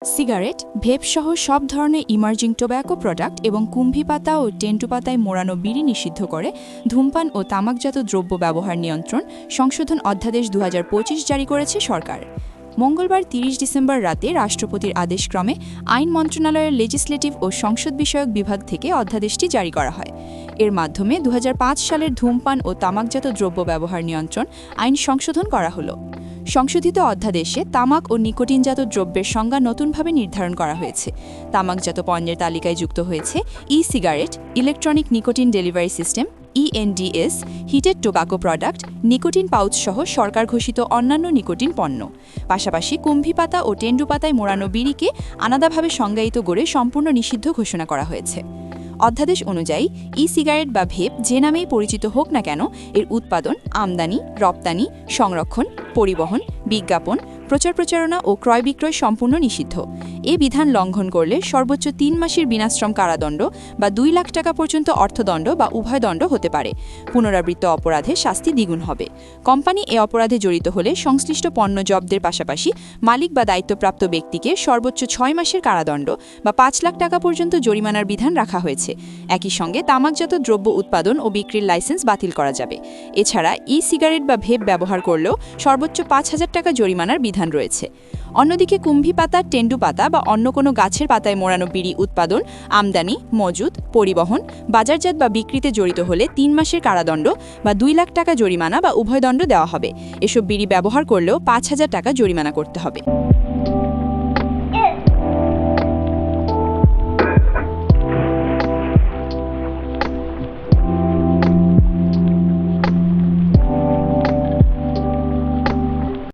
Cigarette, ভেপসহ সব ধরনের emerging tobacco product এবং কুম্ভি পাতা ও টেন্টু পাতায় মোড়ানো বিড়ি নিষিদ্ধ করে ধূমপান ও তামাকজাত দ্রব্য ব্যবহার নিয়ন্ত্রণ সংশোধন অধ্যাদেশ ২০২৫ জারি করেছে সরকার। মঙ্গলবার ৩০ ডিসেম্বর রাতে রাষ্ট্রপতির আদেশক্রমে আইন মন্ত্রণালয়ের লেজিসলেটিভ ও সংসদ বিষয়ক বিভাগ থেকে অধ্যাদেশটি জারি করা হয়। এর মাধ্যমে ২০০৫ সালের ধূমপান ও তামাকজাত দ্রব্য ব্যবহার নিয়ন্ত্রণ আইন সংশোধন করা হলো। সংশোধিত অধ্যাদেশে তামাক ও নিকোটিনজাত দ্রব্যের সংজ্ঞা নতুনভাবে নির্ধারণ করা হয়েছে। তামাকজাত পণ্যের তালিকায় যুক্ত হয়েছে e cigarette, electronic nicotine delivery system ENDS, heated tobacco product, nicotine pouch সহ সরকার ঘোষিত অন্যান্য নিকোটিন পণ্য। পাশাপাশি কুম্ভি পাতা ও টেন্ডু পাতায় মোড়ানো বিড়িকে আলাদাভাবে সংজ্ঞায়িত করে সম্পূর্ণ নিষিদ্ধ ঘোষণা করা হয়েছে। অধ্যাদেশ অনুযায়ী ই-সিগারেট বা ভেপ যে নামেই পরিচিত হোক না কেন, এর উৎপাদন, আমদানি, রপ্তানি, সংরক্ষণ, পরিবহন, বিজ্ঞাপন, প্রচারণা ও ক্রয় বিক্রয় সম্পূর্ণ নিষিদ্ধ। এ বিধান লঙ্ঘন করলে সর্বোচ্চ ৩ মাসের বিনাশ্রম কারাদণ্ড বা ২ লাখ টাকা পর্যন্ত অর্থদণ্ড বা উভয় দণ্ড হতে পারে। পুনরাবৃত্ত অপরাধে শাস্তি দ্বিগুণ হবে। কোম্পানি এ অপরাধে জড়িত হলে সংশ্লিষ্ট পণ্য জব্দের পাশাপাশি মালিক বা দায়িত্বপ্রাপ্ত ব্যক্তিকে সর্বোচ্চ ৬ মাসের কারাদণ্ড বা ৫ লাখ টাকা পর্যন্ত জরিমানার বিধান রাখা হয়েছে। একই সঙ্গে তামাকজাত দ্রব্য উৎপাদন ও বিক্রির লাইসেন্স বাতিল করা যাবে। এছাড়া ই-সিগারেট বা ভেপ ব্যবহার করলেও সর্বোচ্চ ৫,০০০ টাকা জরিমানার বিধান রয়েছে। অন্যদিকে কুম্ভি পাতা, টেন্ডু পাতা বা অন্য কোনো গাছের পাতায় মোড়ানো বিড়ি উৎপাদন, আমদানি, মজুত, পরিবহন, বাজারজাত বা বিক্রিতে জড়িত হলে ৩ মাসের কারাদণ্ড বা ২ লাখ টাকা জরিমানা বা উভয় দণ্ড দেওয়া হবে। এসব বিড়ি ব্যবহার করলেও ৫,০০০ টাকা জরিমানা করতে হবে।